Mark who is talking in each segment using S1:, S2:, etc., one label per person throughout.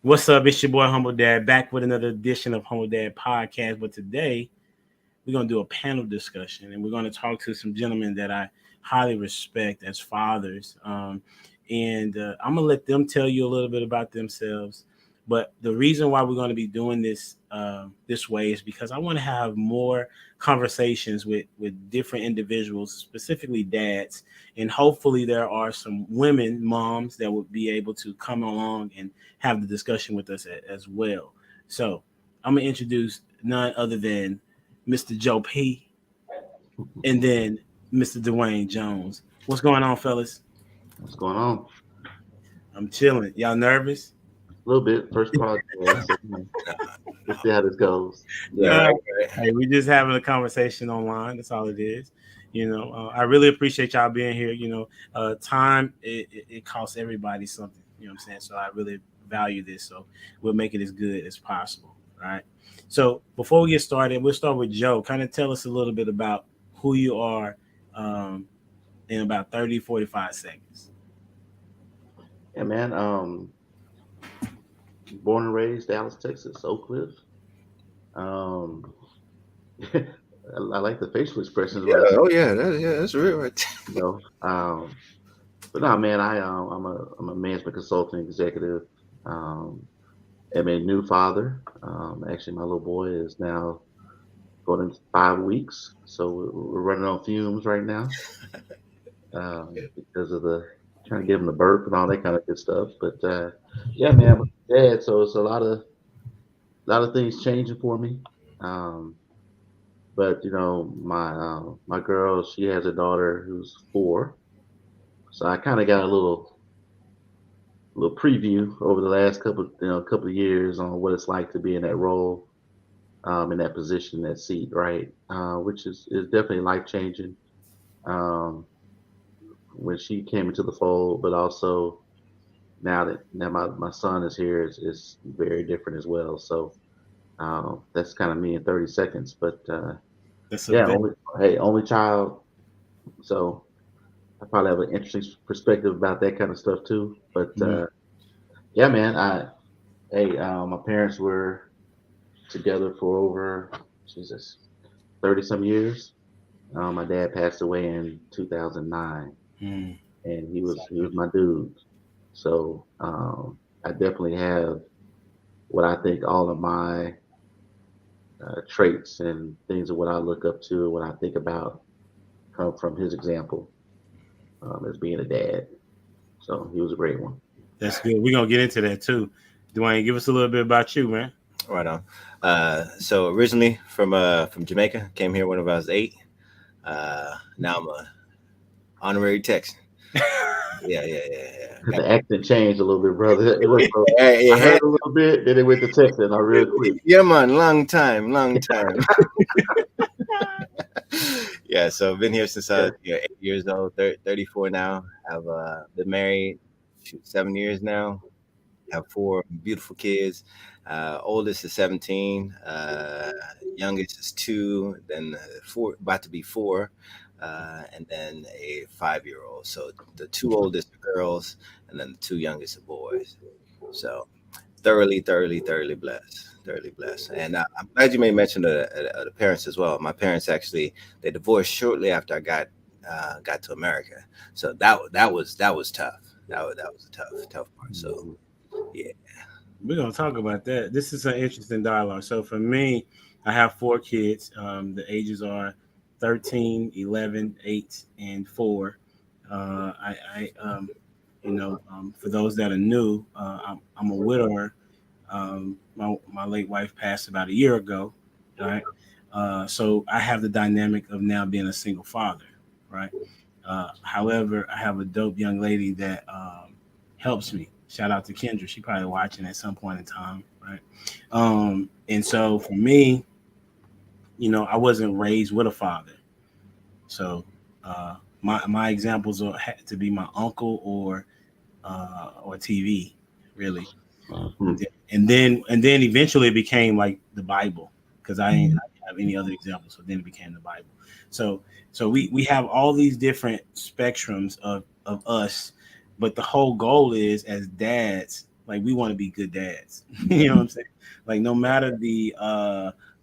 S1: What's up? It's your boy Humble Dad back with another edition of Humble Dad Podcast. But today we're gonna do a panel discussion, and we're gonna talk to some gentlemen that I highly respect as fathers. And I'm gonna let them tell you a little bit about themselves. But the reason why we're gonna be doing this this way is because I want to have more conversations with different individuals, specifically dads, and hopefully there are some women moms that would be able to come along and have the discussion with us as well. So I'm gonna introduce none other than Mr. Joe P, and then Mr. Dwayne Jones. What's going on, fellas?
S2: What's going on?
S1: I'm chilling. Y'all nervous?
S2: A little bit. First podcast. So, we'll see how this goes.
S3: Yeah,
S1: Uh,
S3: right.
S1: hey, we just having a conversation online. That's all it is. I really appreciate y'all being here. Time it costs everybody something. You know what I'm saying? So I really value this. So we'll make it as good as possible. All right. So before we get started, we'll start with Joe. Kind of tell us a little bit about who you are um, in about 30, 45 seconds.
S2: Yeah, man. Born and raised Dallas, Texas, Oak Cliff. Um, I like the facial expressions
S3: Yeah.
S2: when I say,
S3: Oh yeah. That's real right
S2: you know. But no, man. I'm a management consulting executive. Um, I'm a new father. Actually, my little boy is now going into 5 weeks, so we're running on fumes right now because of the trying to get him to burp and all that kind of good stuff. But yeah, man, I'm a dad, so it's a lot of things changing for me. Um, but my girl, she has a daughter who's 4, so I kind of got a little preview over the last couple of years on what it's like to be in that role, in that position, that seat, right? Which is definitely life changing. Um, when she came into the fold, but also now my son is here is very different as well. So that's kind of me in 30 seconds. But
S1: That's a
S2: yeah,
S1: vet.
S2: only child. So I probably have an interesting perspective about that kind of stuff too. But
S1: Mhm.
S2: yeah, man, my parents were together for over Jesus 30 some years. My dad passed away in 2009,
S1: Mm.
S2: and he was my dude. So I definitely have what I think all of my traits and things of what I look up to, what I think about, come from his example, as being a dad. So he was a great one.
S1: That's good. We're gonna get into that too. Dwayne, give us a little bit about you, man.
S3: on. Right on. So originally from Jamaica, came here when I was 8. Now I'm a honorary Texan. Yeah.
S2: The accent changed a little bit, brother. It went from I
S3: Yeah,
S2: heard a little bit, then it went to Texas real quick.
S3: yeah, man. Long time. Yeah. So I've been here since I
S2: Yeah.
S3: was 8 years old. 34 now. I've been married 7 years now. Have 4 beautiful kids. Oldest is 17. Youngest is 2. Then four, about to be 4, and then a 5-year old. So the 2 oldest are girls, and then the 2 youngest are boys. So thoroughly blessed. Thoroughly blessed. And I'm glad you made mention of the parents as well. My parents actually they divorced shortly after I got to America. So that was tough. That was a tough part. So
S2: Mhm.
S3: yeah.
S1: We're gonna talk about that. This is an interesting dialogue. So for me, I have 4 kids. The ages are 13, 11, 8, and 4. For those that are new, I'm a widower. My late wife passed about a year ago, right? So I have the dynamic of now being a single father, right? However, I have a dope young lady that helps me. Shout out to Kendra. She probably watching at some point in time, right? And so for me, I wasn't raised with a father. So my examples are had to be my uncle or TV, really.
S2: Mhm.
S1: And then eventually it became like the Bible because I didn't have any other examples. So then it became the Bible. So so we have all these different spectrums of us, but the whole goal is as dads, like we want to be good dads. You know what I'm saying? Like no matter the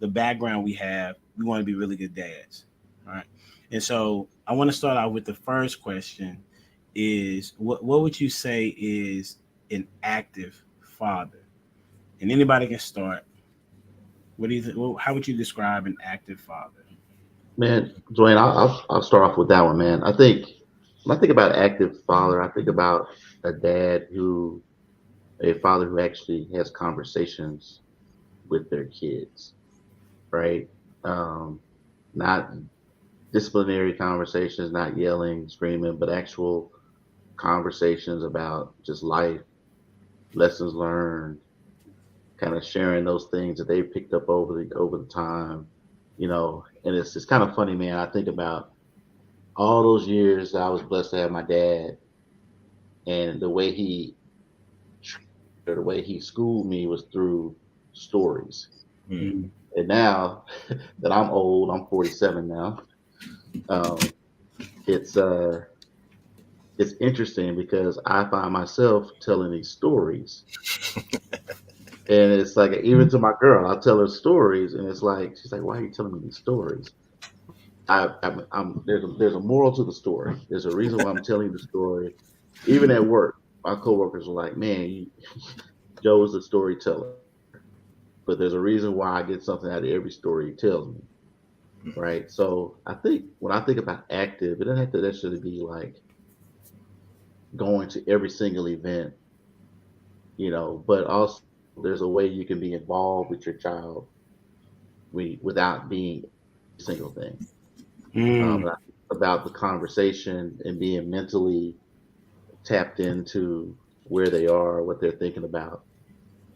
S1: background we have, we want to be really good dads. All right. And so I want to start out with the first question is what would you say is an active father? And anybody can start. What do you how would you describe an active father?
S2: Man, Dwayne, I'll start off with that one, man. I think when I think about active father, I think about a dad who, a father who actually has conversations with their kids, right? Um, Not disciplinary conversations, not yelling, screaming, but actual conversations about just life, lessons learned, kind of sharing those things that they picked up over the time, And it's kind of funny, man. I think about all those years that I was blessed to have my dad, and the way he schooled me was through stories.
S1: Mm.
S2: And now that I'm old, I'm 47 now. Um, it's it's interesting because I find myself telling these stories, and it's like even to my girl, I'll tell her stories, and it's like she's like, "Why are you telling me these stories?" There's a moral to the story. There's a reason why I'm telling the story. Even at work, my coworkers are like, "Man, Joe's a storyteller," but there's a reason why I get something out of every story he tells me, right? So I think when I think about active, it doesn't have to necessarily be like going to every single event, but also there's a way you can be involved with your child without being a single thing.
S1: Mm.
S2: And I think about the conversation and being mentally tapped into where they are, what they're thinking about,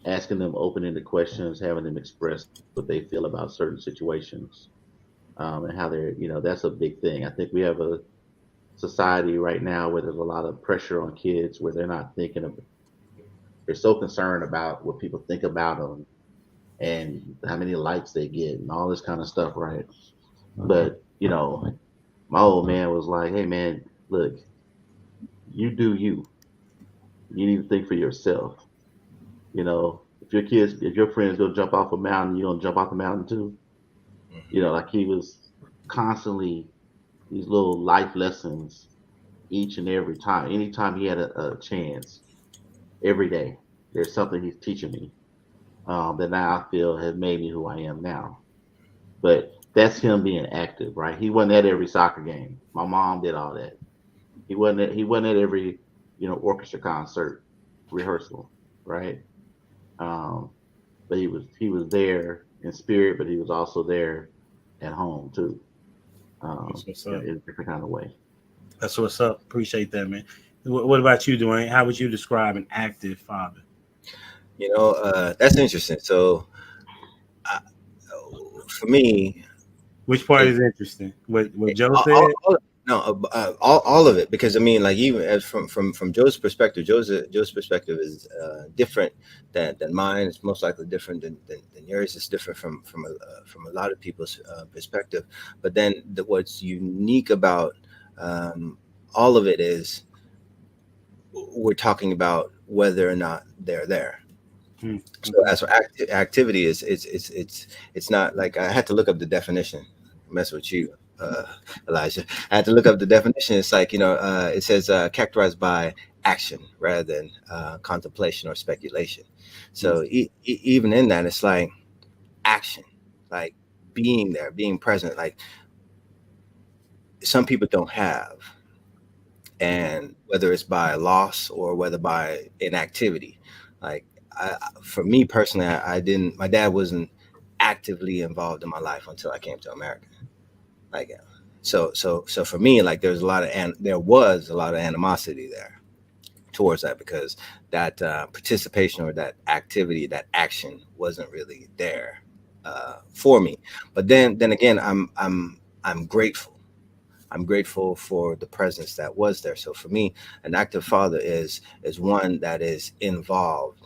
S2: asking them open-ended questions, having them express what they feel about certain situations, and how that's a big thing. I think we have a society right now where there's a lot of pressure on kids where they're so concerned about what people think about them and how many likes they get and all this kind of stuff, right? But my old man was like, "Hey, man, look, you do you. You need to think for yourself. If your friends go jump off a mountain, you gonna jump off the mountain too." Like he was constantly these little life lessons each and every time. Anytime he had a chance, every day, there's something he's teaching me that now I feel has made me who I am now. But that's him being active, right? He wasn't at every soccer game. My mom did all that. He wasn't at every orchestra concert rehearsal, right? Um, but he was there in spirit, but he was also there at home too,
S1: That's what's
S2: in,
S1: up.
S2: in a different kind of way.
S1: That's what's up. Appreciate that, man. What about you, Dwayne? How would you describe an active father?
S3: That's interesting. So uh, for me,
S1: Which part
S3: it,
S1: is interesting? What
S3: it
S1: Joe
S3: all,
S1: said?
S3: no, all of it, because I mean, like, even as from Joe's perspective, Joe's perspective is different than mine. It's most likely different than yours. It's different from a lot of people's perspective. But then what's unique about all of it is we're talking about whether or not they're there.
S1: Hmm.
S3: So
S1: Okay.
S3: as for activity is it's not like I had to look up the definition. Mess with you, Elijah. I had to look up the definition. It's like, it says characterized by action rather than contemplation or speculation.
S1: Hmm.
S3: So even in that, it's like action, like being there, being present. Like some people don't have, and whether it's by loss or whether by inactivity. Like for me personally, I didn't. My dad wasn't actively involved in my life until I came to America. Like, so for me, like, there was a lot of animosity there towards that, because that participation or that activity, that action wasn't really there for me. But then again, I'm grateful. I'm grateful for the presence that was there. So for me, an active father is one that is involved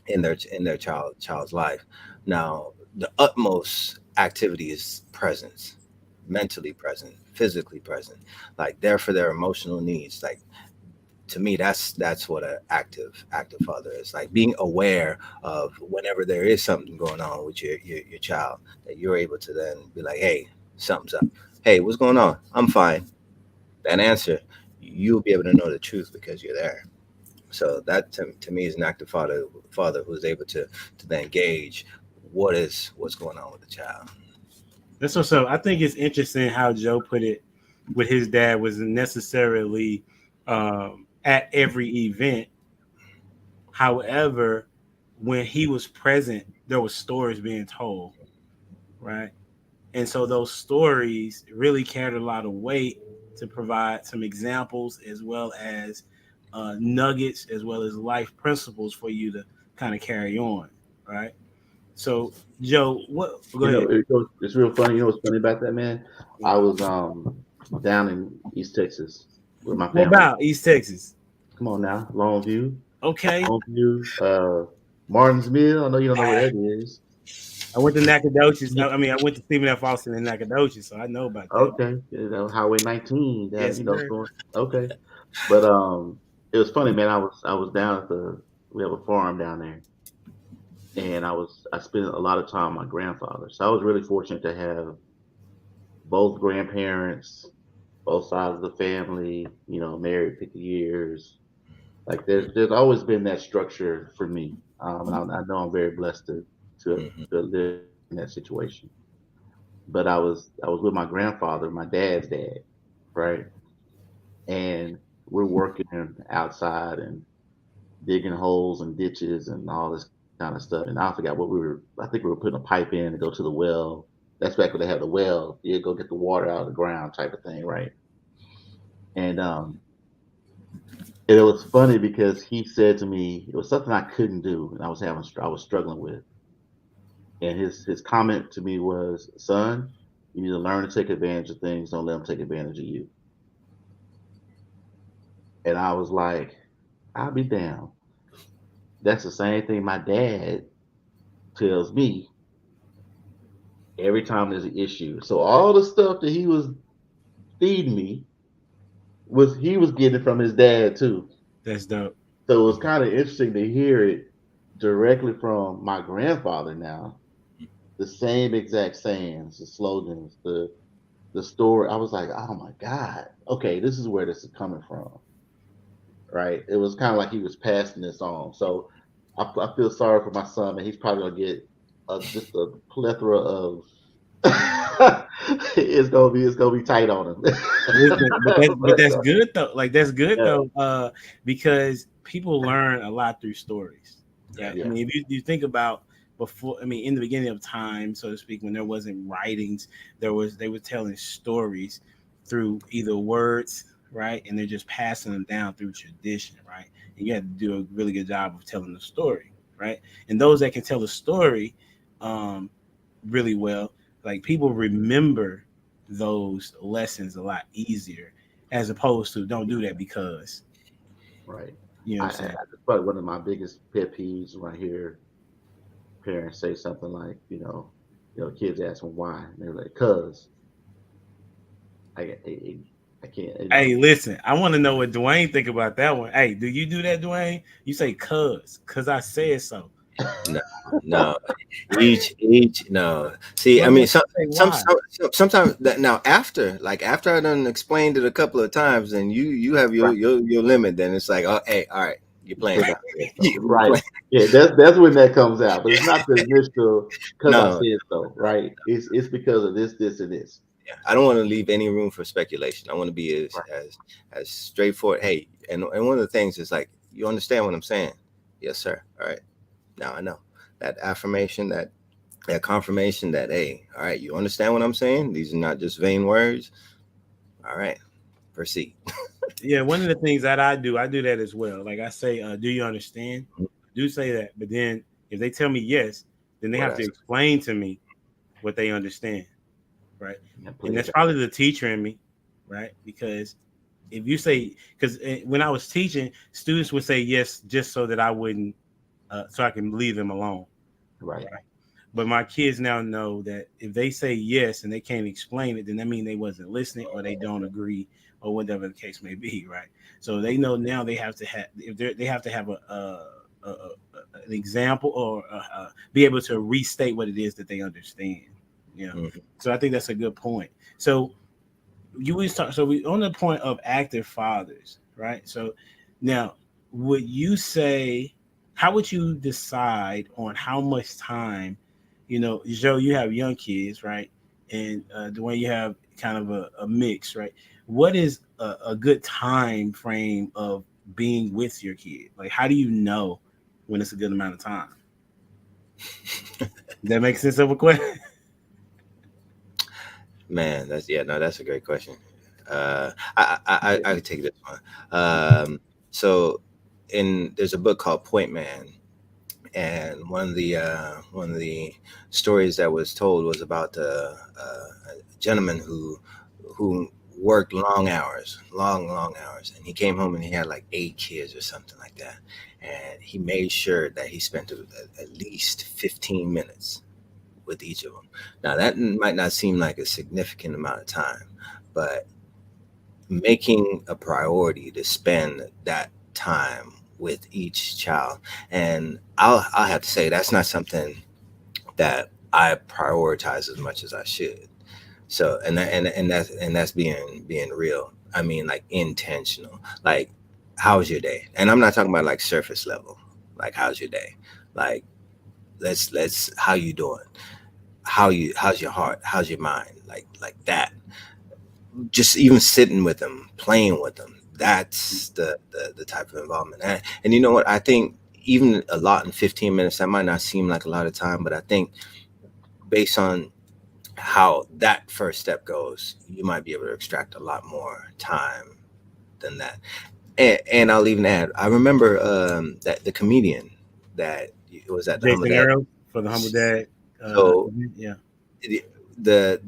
S3: in their child's life. Now, the utmost activity is presence, mentally present, physically present, like there for their emotional needs, like to me, that's what an active father is, like being aware of whenever there is something going on with your child, that you're able to then be like, hey, something's up. Hey, what's going on? I'm fine. That answer, you'll be able to know the truth because you're there. So that to me is an active father who's able to then gauge what's going on with the child.
S1: That's what's up. I think it's interesting how Joe put it with his dad wasn't necessarily at every event. However, when he was present, there was stories being told, right? And so those stories really carried a lot of weight to provide some examples as well as nuggets as well as life principles for you to kind of carry on, right? So, Joe, what? Go ahead.
S2: It's real funny. You know what's funny about that, man? I was down in East Texas with my
S1: What
S2: family.
S1: about East Texas?
S2: Come on now, Longview,
S1: Okay,
S2: Martinsville. I know you don't know where that is.
S1: I went to Nacogdoches. I mean, I went to Stephen F. Austin in Nacogdoches, so I know about that.
S2: Okay, Highway 19.
S1: Yes, sir.
S2: Okay, but it was funny, man. I was down at we have a farm down there, and I spent a lot of time with my grandfather. So I was really fortunate to have both grandparents, both sides of the family. Married 50 years. Like there's always been that structure for me, and I know I'm very blessed to live in that situation. But I was with my grandfather, my dad's dad, right? And we're working outside and digging holes and ditches and all this kind of stuff. And I forgot what I think we were putting a pipe in to go to the well. That's back when they had the well. You go get the water out of the ground type of thing, right? And it was funny because he said to me, it was something I couldn't do and I was struggling with. And his comment to me was, son, you need to learn to take advantage of things. Don't let them take advantage of you. And I was like, I'll be down. That's the same thing my dad tells me every time there's an issue. So all the stuff that he was feeding me he was getting it from his dad too.
S1: That's dope.
S2: So it was kind of interesting to hear it directly from my grandfather now. The same exact sayings, the slogans, the story. I was like, oh my God. Okay, this is where this is coming from. Right? It was kind of like he was passing this on. So I feel sorry for my son, and he's probably gonna get just a plethora of. It's gonna be tight on him.
S1: but that's good though. Like that's good
S2: Yeah.
S1: though, because people learn a lot through stories. Yeah.
S2: Yeah.
S1: I mean, if you think about before, I mean, in the beginning of time, so to speak, when there wasn't writings, they were telling stories through either words, right, and they're just passing them down through tradition, right. And you have to do a really good job of telling the story, right. And those that can tell the story, really well, like people remember those lessons a lot easier, as opposed to don't do that because,
S2: Right.
S1: you know what I'm saying.
S2: That's probably one of my biggest pet peeves when I hear parents say something like, kids ask them why, and they're like, "Cause I can't."
S1: Hey, listen, I want to know what Dwayne think about that one. Hey, do you do that, Dwayne? You say cause I said so.
S3: No, each no. See, I mean, sometimes that now after I done explained it a couple of times, and you have your limit, then it's like, oh, hey, all right, you're playing now.
S2: Right. Yeah, that's when that comes out. But it's not the initial because I said so, right? It's because of this, and this.
S3: Yeah, I don't want to leave any room for speculation. I want to be as straightforward. Hey, and one of the things is like, you understand what I'm saying? Yes, sir. All right. Now I know that affirmation, that confirmation that, hey, all right, you understand what I'm saying? These are not just vain words. All right, proceed.
S1: Yeah, one of the things that I do that as well. Like I say, do you understand? I do say that, but then if they tell me yes, then they have to explain to me what they understand, right? And that's probably the teacher in me, right? Because if you say, because when I was teaching, students would say yes just so that I wouldn't, so I can leave them alone,
S2: right?
S1: But my kids now know that if they say yes and they can't explain it, then that means they wasn't listening or they don't agree or whatever the case may be, right? So they know now they have to have if they have to have an example or be able to restate what it is that they understand. You know,
S3: Mhm.
S1: so I think that's a good point. So you always talk. So we on the point of active fathers, right? So now, would you say, how would you decide on how much time? You know, Joe, you have young kids, right? And Dwayne, you have kind of a mix, right? What is a good time frame of being with your kid? Like, how do you know when it's a good amount of time? Does that make sense of a question?
S3: Man, that's a great question. I could take this one. So there's a book called Point Man, and one of the stories that was told was about a gentleman who worked long hours, and he came home and he had like 8 kids or something like that, and he made sure that he spent at least 15 minutes with each of them. Now that might not seem like a significant amount of time, but making a priority to spend that time with each child, and I'll have to say that's not something that I prioritize as much as I should. So and that's being real. I mean, like, intentional. Like, how's your day? And I'm not talking about like surface level. Like, how's your day? Like, let's how you doing? How's your heart? How's your mind? Like that. Just even sitting with them, playing with them. That's the type of involvement. And you know what? I think even a lot in 15 minutes, that might not seem like a lot of time, but I think based on how that first step goes, you might be able to extract a lot more time than that. And I'll even add, I remember that the comedian that was at the Humble
S1: Jason
S3: Dad.
S1: Earl for the Humble Dad.
S3: So
S1: Yeah.
S3: the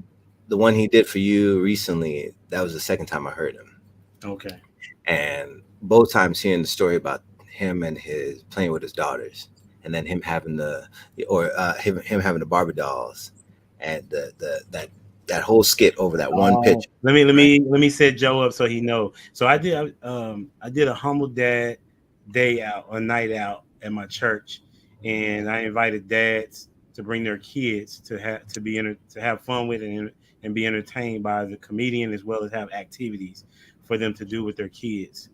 S3: the one he did for you recently, that was the second time I heard him.
S1: Okay.
S3: And both times hearing the story about him and his playing with his daughters, and then him having him having the Barbie dolls, and that whole skit over that one picture. Right?
S1: Let me set Joe up so he know. So I did a Humble Dad day out, a night out at my church, and I invited dads to bring their kids to have fun with and be entertained by the comedian, as well as have activities for them to do with their kids.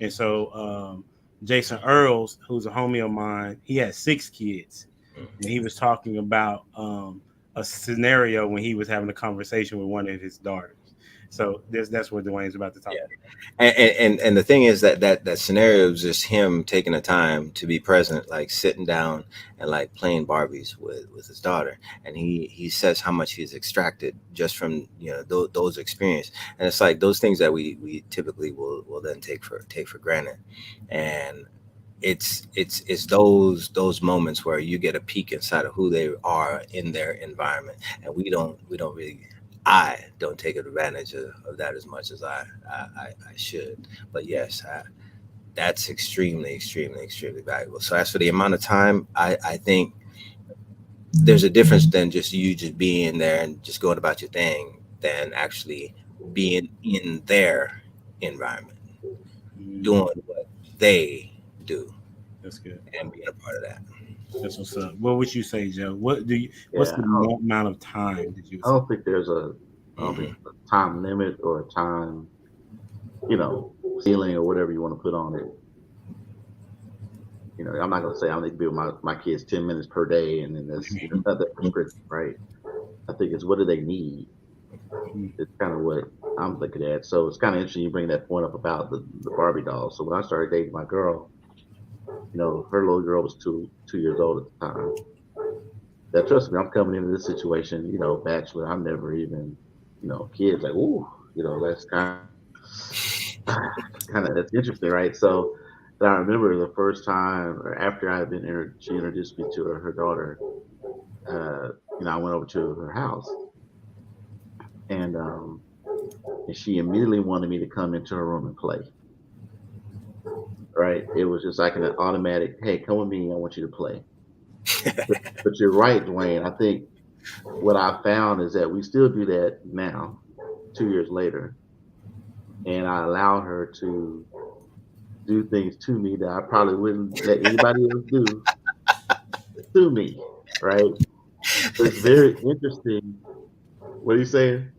S1: And so Jason Earls, who's a homie of mine, he has 6 kids, and he was talking about a scenario when he was having a conversation with one of his daughters. So that's what Dwayne's about to talk
S3: Yeah.
S1: about.
S3: And the thing is that scenario is just him taking the time to be present, like sitting down and like playing Barbies with his daughter, and he says how much he's extracted just from those experiences, and it's like those things that we typically will then take for granted, and it's those moments where you get a peek inside of who they are in their environment, and we don't really. I don't take advantage of that as much as I should. But yes, that's extremely valuable. So as for the amount of time, I think there's a difference than just being there and just going about your thing than actually being in their environment, doing what they do,
S1: That's good.
S3: and being a part of that.
S1: That's what's up. What would you say, Joe? What's
S2: Yeah,
S1: the amount of time that you would
S2: I
S1: say?
S2: don't think there's I don't think
S3: Hmm.
S2: there's a time limit or a time, ceiling or whatever you want to put on it. I'm not gonna say I need to be with my kids 10 minutes per day, and then that's another prescription, right? I think it's what do they need. It's kind of what I'm looking at. So it's kind of interesting you bring that point up about the Barbie doll. So when I started dating my girl, her little girl was 2 years old at the time. Now, trust me, I'm coming into this situation, bachelor. I'm never even, kids like, ooh, that's kind of that's interesting, right? So, but I remember the first time, or after I had been she introduced me to her daughter. Uh, I went over to her house, and she immediately wanted me to come into her room and play. Right? It was just like an automatic, hey, come with me. I want you to play. But you're right, Dwayne. I think what I found is that we still do that now, 2 years later, and I allow her to do things to me that I probably wouldn't let anybody else do to me, right? So it's very interesting. What are you saying?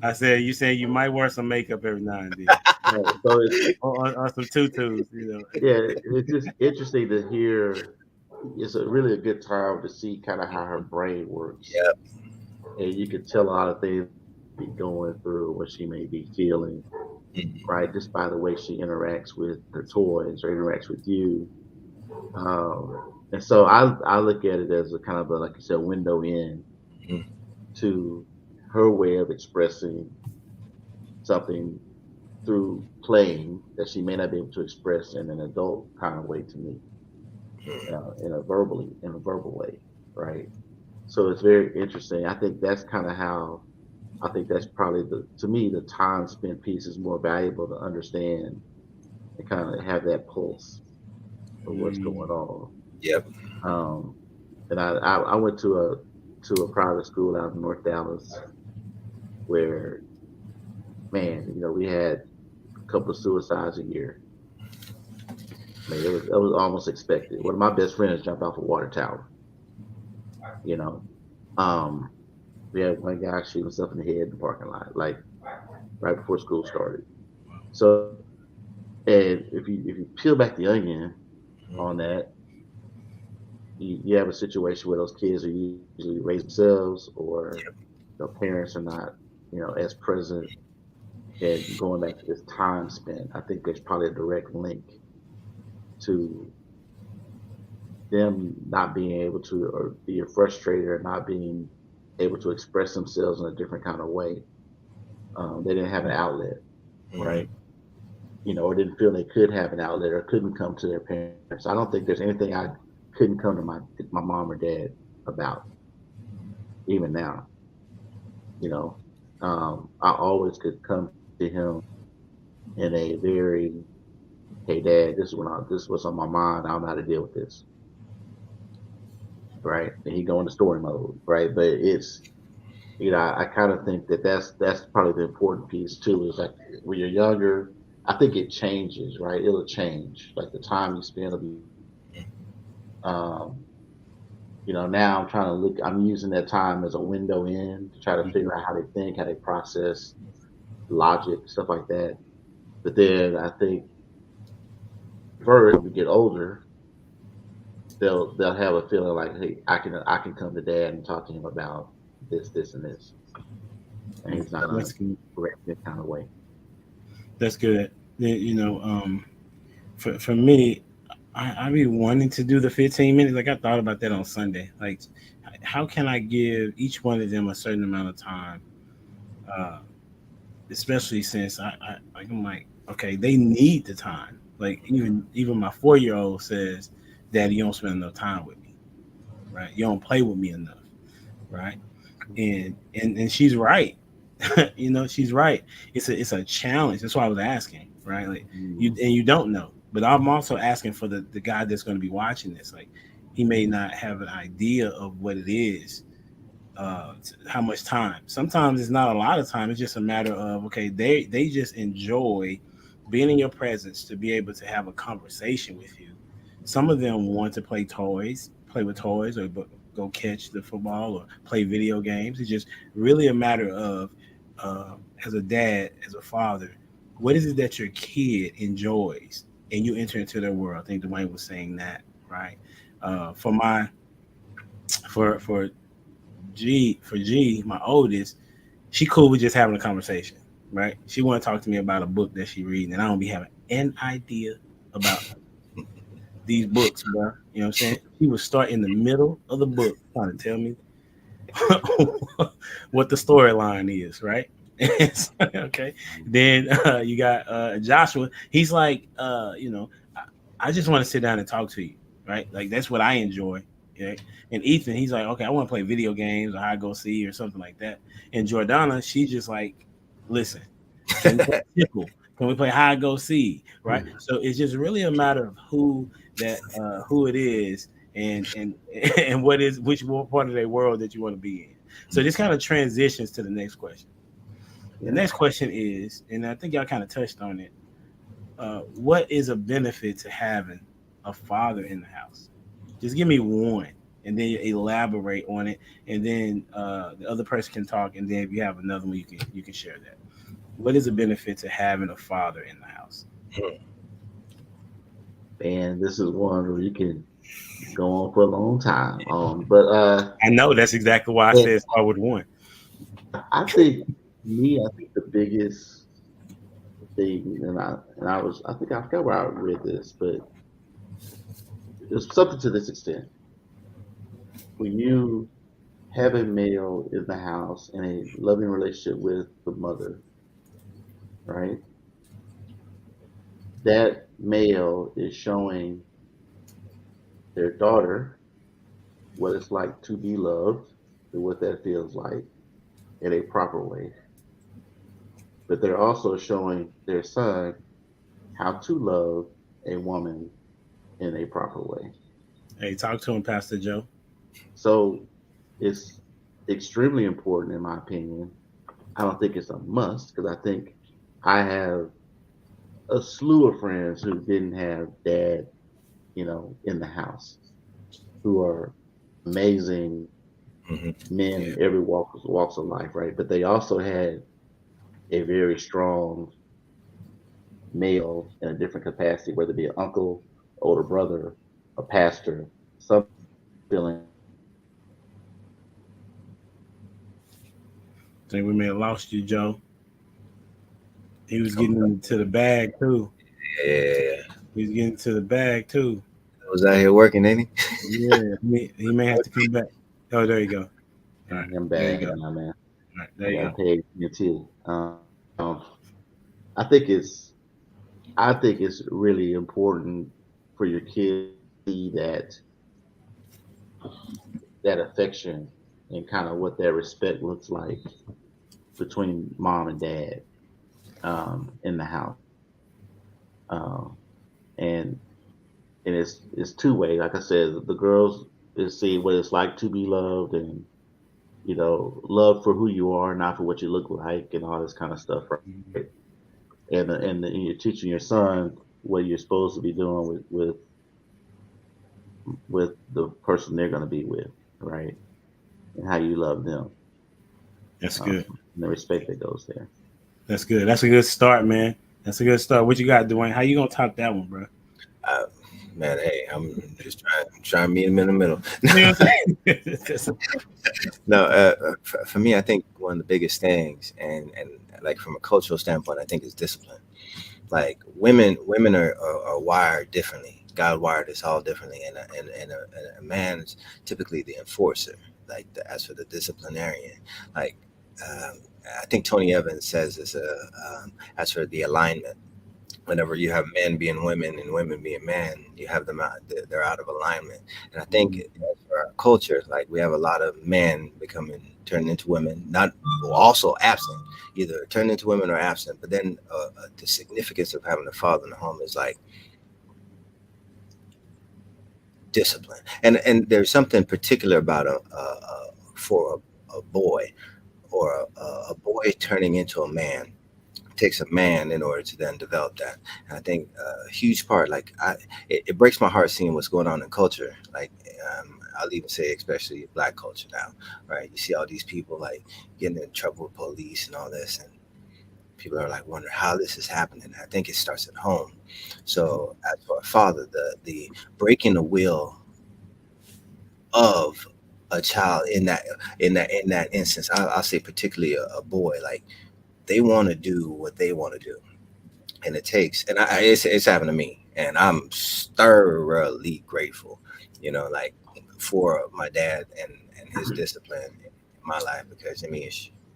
S1: I said you said you might wear some makeup every now and then,
S2: Right. So it's
S1: or some tutus, you know.
S2: yeah, it's just interesting to hear. It's really a good time to see kind of how her brain works,
S3: Yep.
S2: and you can tell a lot of things be going through what she may be feeling,
S3: Mhm.
S2: right? Just by the way she interacts with her toys or interacts with you. And so I look at it as a kind of a, like you said, window in
S3: Mhm.
S2: to her way of expressing something through playing that she may not be able to express in an adult kind of way to me, in a verbal way, right? So it's very interesting. I think that's kind of how I think that's probably to me the time spent piece is more valuable to understand and kind of have that pulse of what's going
S1: Mm.
S2: on.
S3: Yep.
S2: Um, and I went to a private school out in North Dallas where, man, we had a couple of suicides a year. I mean, it was almost expected. One of my best friends jumped off a water tower. You know, um, we had one guy shoot himself in the head in the parking lot, like right before school started. So, and if you peel back the onion
S3: Mhm.
S2: on that, you have a situation where those kids are usually raising themselves, or the parents are not, as present. And going back to this time spent, I think there's probably a direct link to them not being able to, or be frustrated, or not being able to express themselves in a different kind of way. They didn't have an outlet,
S3: Mhm.
S2: right? Or didn't feel they could have an outlet, or couldn't come to their parents. I don't think there's anything I couldn't come to my mom or dad about, even now. You know, I always could come to him in a very, hey, dad, this is what's on my mind. I don't know how to deal with this, right? And he go into story mode, right? But it's, I kind of think that that's probably the important piece too. Is like when you're younger, I think it changes, right? It'll change. Like the time you spend will be. Um, now I'm trying to look. I'm using that time as a window in to try to
S1: Mhm.
S2: figure out how they think, how they process logic, stuff like that. But then I think first, when we get older, they'll have a feeling like, hey, I can come to dad and talk to him about this, and this, and he's not gonna
S1: That's good.
S2: correct me kind of way.
S1: That's good. For me, I be wanting to do the 15 minutes. Like I thought about that on Sunday. Like, how can I give each one of them a certain amount of time? Uh, Especially since I'm like, okay, they need the time. Like even my 4 year old says, "Daddy, you don't spend enough time with me, right? You don't play with me enough, right?" And she's right. She's right. It's a challenge. That's why I was asking, right? Like
S2: Mhm.
S1: you don't know, but I'm also asking for the guy that's going to be watching this. Like he may not have an idea of what it is, how much time. Sometimes it's not a lot of time. It's just a matter of, okay, they just enjoy being in your presence to be able to have a conversation with you. Some of them want to play with toys, or go catch the football or play video games. It's just really a matter of, as a dad, as a father, what is it that your kid enjoys, and you enter into their world. I think Dwayne was saying that, right? For my for G, my oldest, she cool with just having a conversation, right? She want to talk to me about a book that she reading, and I don't be having an idea about these books, bro. You know what I'm saying? She would start in the middle of the book trying to tell me what the storyline is, right? Okay. Then you got Joshua. He's like, I just want to sit down and talk to you, right? Like that's what I enjoy. Okay? And Ethan, he's like, okay, I want to play video games or I go see or something like that. And Jordana, she just like, listen, can we play Tickle? Can we play hide go see? Right. So it's just really a matter of who it is and and which part of their world that you want to be in. So this kind of transitions to the next question. The next question is, and I think y'all kind of touched on it. What is a benefit to having a father in the house? Just give me one, and then you elaborate on it, and then the other person can talk, and then if you have another one, you can share that. What is a benefit to having a father in the house?
S2: And this is one where you can go on for a long time. But
S1: I know that's exactly why I said start with one.
S2: I think the biggest thing, I think I forgot where I read this, but it's something to this extent. When you have a male in the house in a loving relationship with the mother, right? That male is showing their daughter what it's like to be loved and what that feels like in a proper way. But they're also showing their son how to love a woman in a proper way.
S1: Hey, talk to him, Pastor Joe.
S2: So it's extremely important, in my opinion. I don't think it's a must because I think I have a slew of friends who didn't have dad, in the house, who are amazing men in every walks of life, right? But they also had a very strong male in a different capacity, whether it be an uncle, older brother, a pastor, some feeling.
S1: I think we may have lost you, Joe. He was getting into the bag too.
S3: Yeah.
S1: He's getting to the bag too.
S3: I was out here working, ain't
S1: he? Yeah, he may have to come back. Oh, there you go. All right,
S2: I'm
S1: there you
S2: bad
S1: go.
S2: now, man.
S1: All right, there you go.
S2: Pay too. I think it's really important for your kids to see that affection and kind of what that respect looks like between mom and dad in the house. Um, and it's two way. Like I said, the girls is see what it's like to be loved and love for who you are, not for what you look like, and all this kind of stuff, right? And you're teaching your son what you're supposed to be doing with the person they're going to be with, right? And how you love them.
S1: That's good.
S2: And the respect that goes there.
S1: That's good. That's a good start, man. That's a good start. What you got, Dwayne? How you gonna top that one, bro?
S3: Man, hey, I'm just trying to meet him in the middle. No, for me, I think one of the biggest things, and like from a cultural standpoint, I think is discipline. Like women are wired differently. God wired us all differently, and a man is typically the enforcer, like as for the disciplinarian. Like I think Tony Evans says this as for the alignment. Whenever you have men being women and women being men, you have them out, they're out of alignment. And I think for our culture, like we have a lot of men turned into women, not also absent, either turned into women or absent. But then the significance of having a father in the home is like discipline. And there's something particular about for a boy or a boy turning into a man. Takes a man in order to then develop that. And I think a huge part, like it breaks my heart seeing what's going on in culture. Like I'll even say, especially Black culture now, right? You see all these people like getting in trouble with police and all this, and people are like wondering how this is happening. I think it starts at home. So as for a father, the breaking the will of a child in that instance, I'll say particularly a boy, like they want to do what they want to do, and it takes, and it's happened to me, and I'm thoroughly grateful, like for my dad and his discipline in my life, because I mean,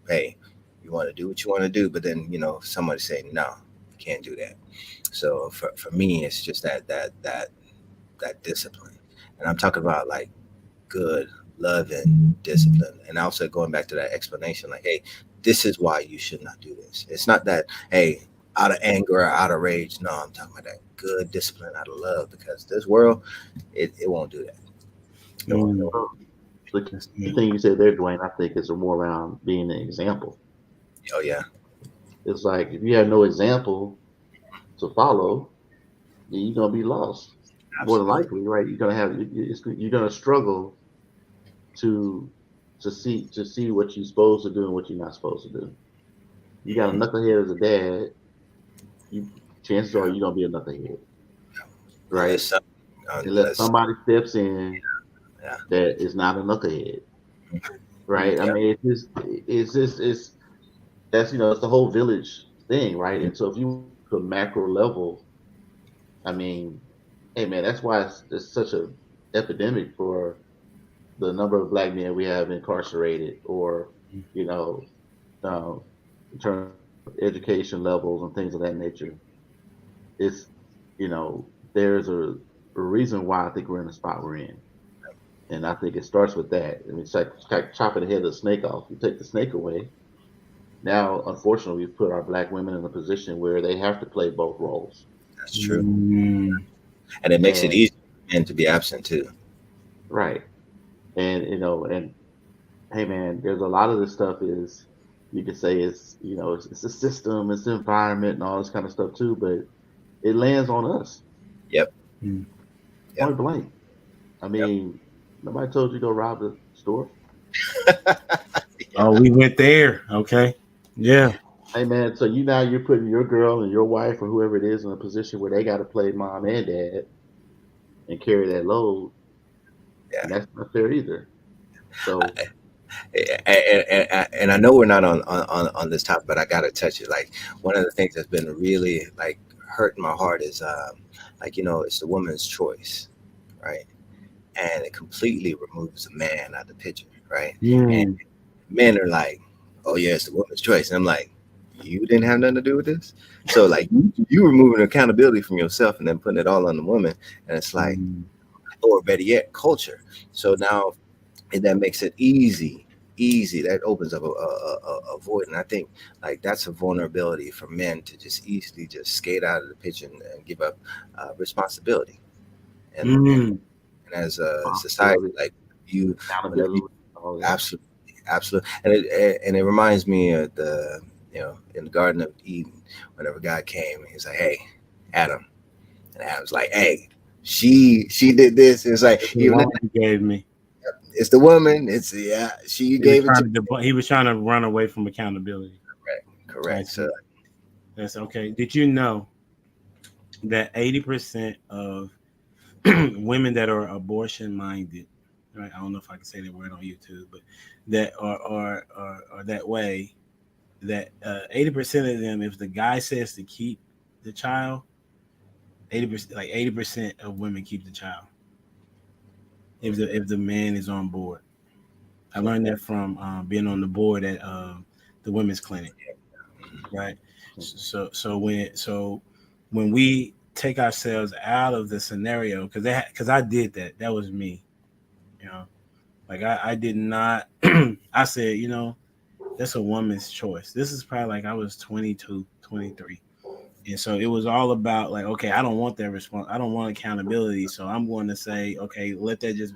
S3: hey, you want to do what you want to do, but then somebody saying no, you can't do that. So for me, it's just that discipline, and I'm talking about like good loving discipline, and also going back to that explanation, like, hey, this is why you should not do this. It's not that, hey, out of anger or out of rage. No, I'm talking about that good discipline out of love, because this world, it won't do that.
S1: Mm.
S2: The key thing you said there, Dwayne, I think is more around being an example.
S3: Oh yeah.
S2: It's like if you have no example to follow, then you're gonna be lost. More than
S3: Absolutely.
S2: likely, right? You're gonna struggle to see what you're supposed to do and what you're not supposed to do. You got a knucklehead as a dad, you chances are you're gonna be a knucklehead, right?
S3: Unless some,
S2: Unless
S3: unless
S2: somebody steps in
S3: yeah.
S2: that is not a knucklehead, right? I
S3: Yeah.
S2: mean, it's that's it's the whole village thing, right? And so if you to a macro level, I mean, hey man, that's why it's such a epidemic for the number of black men we have incarcerated, or you know, uh, in terms of education levels and things of that nature. It's there's a reason why I think we're in the spot we're in, and I think it starts with that. I mean, it's like chopping the head of the snake off. You take the snake away. Now, unfortunately, we've put our black women in a position where they have to play both roles.
S3: That's true.
S1: Mm.
S3: And it makes it
S2: And
S3: easier for men to be absent too.
S2: right, and and hey, man, there's a lot of this stuff is you could say it's a system, it's the environment, and all this kind of stuff too, but it lands on us
S3: Yep.
S1: Mm.
S3: Yep.
S2: point blank. I
S3: Yep.
S2: mean, nobody told you to go rob the store.
S1: Oh, we went there. Okay. Yeah.
S2: Hey man, so you're putting your girl and your wife or whoever it is in a position where they got to play mom and dad and carry that load,
S3: Yeah.
S2: and that's not fair either. So
S3: And I know we're not on this topic, but I gotta touch it. Like one of the things that's been really like hurting my heart is like it's the woman's choice, right? And it completely removes the man out of the picture, right? And
S1: Mm.
S3: men are like, oh yeah, it's the woman's choice, and I'm like, you didn't have nothing to do with this. So like you removing accountability from yourself and then putting it all on the woman, and it's like,
S1: Mm.
S3: or better yet, culture. So now and that makes it easy that opens up a void, and I think like that's a vulnerability for men to just easily just skate out of the pitch and give up responsibility, and
S1: Mm.
S3: as a society
S2: responsibility,
S3: like you whenever you
S2: accountability, all that.
S3: absolutely absolutely and it reminds me of the in the Garden of Eden whenever God came and he's like, hey Adam, and Adam's like, hey, she did this. It's like
S1: The
S3: even
S1: woman he gave me.
S3: it's the woman. It's yeah. She
S1: He was
S3: gave it to
S1: trying to. He was trying to run away from accountability. I
S3: correct. So
S1: see. That's okay. Did you know that 80% of women that are abortion minded, right? I don't know if I can say that word on YouTube, but that are that way. That 80% of them, if the guy says to keep the child, 80%, like 80% of women keep the child if the man is on board. I learned that from being on the board at the women's clinic, right? So when we take ourselves out of the scenario, because I did that was me, you know, like I did not. I said, that's a woman's choice. This is probably like I was 22, 23. And so it was all about like, okay, I don't want that response. I don't want accountability. So I'm going to say, okay, let that just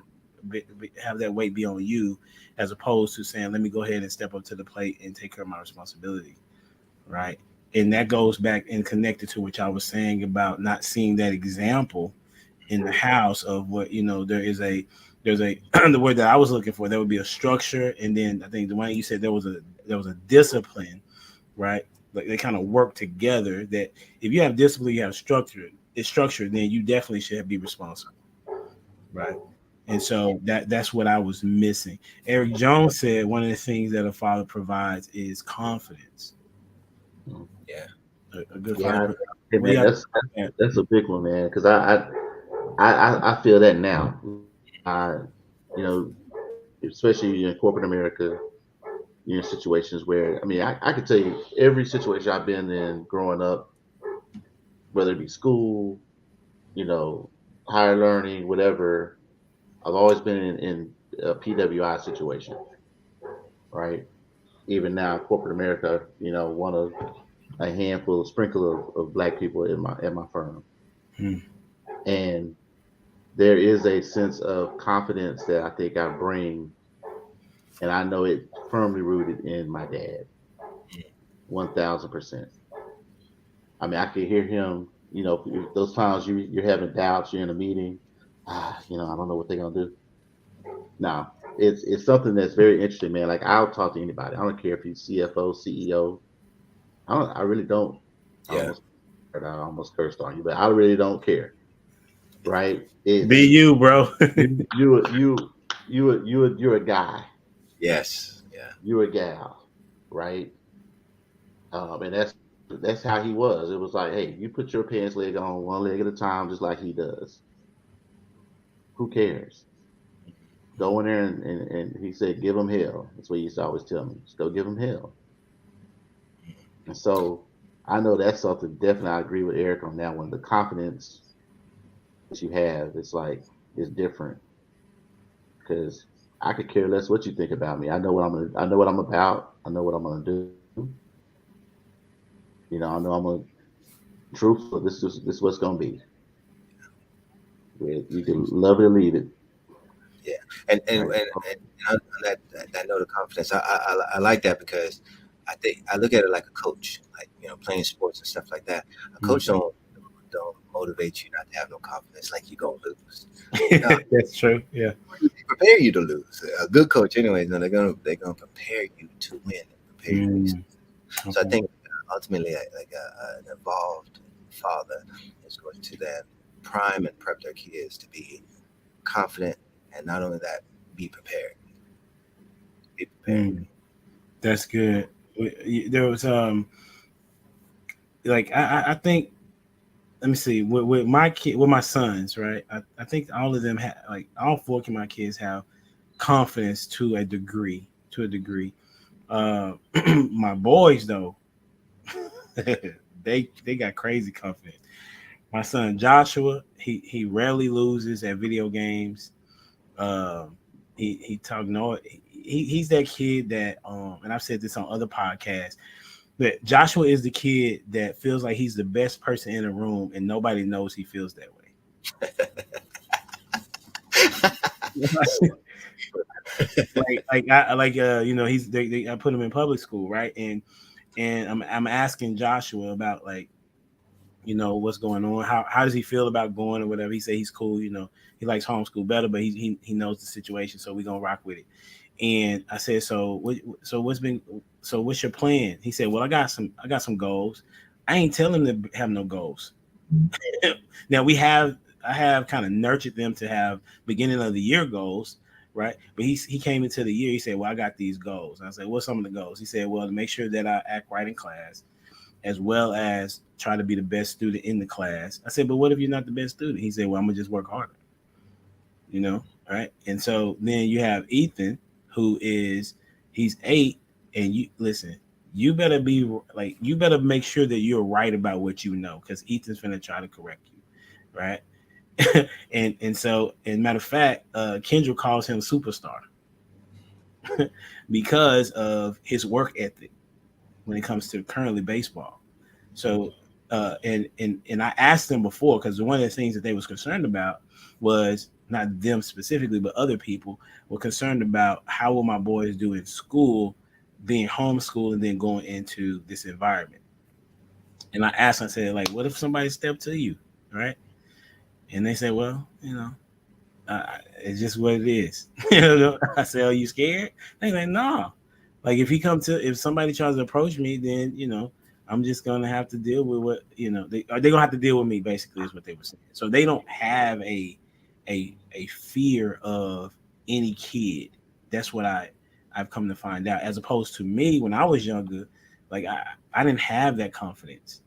S1: have that weight be on you, as opposed to saying, let me go ahead and step up to the plate and take care of my responsibility. Right. And that goes back and connected to what I was saying about not seeing that example in the house of what, there's a the word that I was looking for, there would be a structure. And then I think Dwayne, you said there was a discipline, right? Like they kind of work together. That if you have discipline, you have structure. It's structured, then you definitely should be responsible, right? And so that's what I was missing. Eric Jones said one of the things that a father provides is confidence.
S3: yeah,
S1: A good
S2: Yeah,
S1: father.
S2: hey
S1: What do
S2: man,
S1: y'all think?
S2: that's a big one, man. Because I feel that now. I you know, especially in corporate America, you're in situations where I mean, I could tell you every situation I've been in growing up, whether it be school, higher learning, whatever. I've always been in a PWI situation, right? Even now, corporate America, one of a handful, a sprinkle of black people in my at my firm,
S1: Hmm.
S2: and there is a sense of confidence that I think I bring, and I know it firmly rooted in my dad, 1000%. I mean, I could hear him. Those times you're having doubts, you're in a meeting. I don't know what they're gonna do. Now, it's something that's very interesting, man. Like I'll talk to anybody. I don't care if he's CFO, CEO. I really don't.
S3: Yeah.
S2: I almost cursed on you, but I really don't care. Right?
S1: Be you, bro.
S2: You're a guy.
S3: Yes. Yeah.
S2: You're a gal, right? And that's how he was. It was like, hey, you put your pants leg on one leg at a time, just like he does. Who cares? Go in there and he said, give him hell. That's what he used to always tell me. Just go give him hell. And so I know that's something definitely I agree with Eric on that one. The confidence that you have, it's different. Because I could care less what you think about me. I know what I'm about. I know what I'm gonna do. I know I'm gonna truthful. This is what's gonna be. You can love it or leave it.
S3: Yeah, and on that note of confidence, I like that because I think I look at it like a coach, like playing sports and stuff like that. A coach don't motivate you not to have no confidence, like you gonna lose.
S1: That's true. Yeah,
S3: They prepare you to lose. A good coach, anyways, they're gonna prepare you to win and prepare you to lose. So I think ultimately, like an involved father is going to then prime and prep their kids to be confident, and not only that, be prepared. Be prepared.
S1: That's good. There was like I think, let me see, with my kid, with my sons, right? I think all of them have, like all four of my kids have confidence to a degree. My boys though, they got crazy confidence. My son Joshua, he rarely loses at video games. He talk no. He's that kid that and I've said this on other podcasts, but Joshua is the kid that feels like he's the best person in a room and nobody knows he feels that way. I put him in public school, right? And I'm asking Joshua about what's going on, how does he feel about going or whatever. He said he's cool, he likes homeschool better, but he knows the situation, so we're gonna rock with it. And I said, so what's your plan? He said, well, I got some goals. I ain't telling him to have no goals. Now I have kind of nurtured them to have beginning of the year goals, right? But he came into the year, he said, well, I got these goals. And I said, what's some of the goals? He said, well, to make sure that I act right in class, as well as try to be the best student in the class. I said, but what if you're not the best student? He said, well, I'm gonna just work harder. Right? And so then you have Ethan, he's 8, and you better make sure that you're right about what you know, because Ethan's gonna try to correct you, right? and so, and matter of fact, Kendra calls him superstar because of his work ethic when it comes to currently baseball. So and I asked them before, because one of the things that they was concerned about was not them specifically, but other people were concerned about how will my boys do in school, being homeschooled and then going into this environment. And I asked them, I said, like, what if somebody stepped to you, right? And they said, well, it's just what it is. I said, are you scared? They like, no. Like if somebody tries to approach me, then I'm just gonna have to deal with what they're gonna have to deal with me, basically, is what they were saying. So they don't have a fear of any kid. That's what I've come to find out, as opposed to me when I was younger. Like I didn't have that confidence.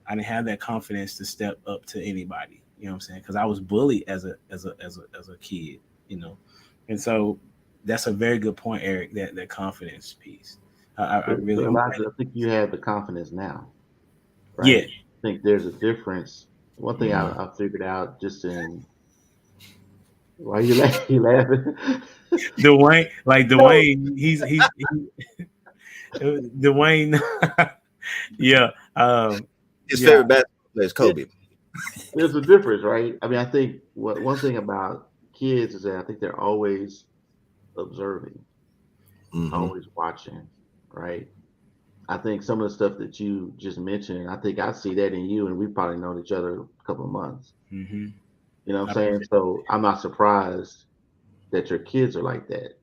S1: I didn't have that confidence to step up to anybody. You know what I'm saying? Because I was bullied as a kid. And so that's a very good point, Eric. That confidence piece. I
S2: think you have the confidence now, right?
S1: Yeah.
S2: I think there's a difference. One thing I figured out just in. Why are you laughing?
S1: Dwayne, he's Dwayne. Yeah.
S3: His favorite basketball player is Kobe.
S2: There's a difference, right? I mean, I think one thing about kids is that I think they're always observing,
S3: Hmm.
S2: always watching, right? I think some of the stuff that you just mentioned, I think I see that in you, and we probably known each other a couple of months.
S1: Mm-hmm.
S2: You know what I'm saying? So I'm not surprised that your kids are like that,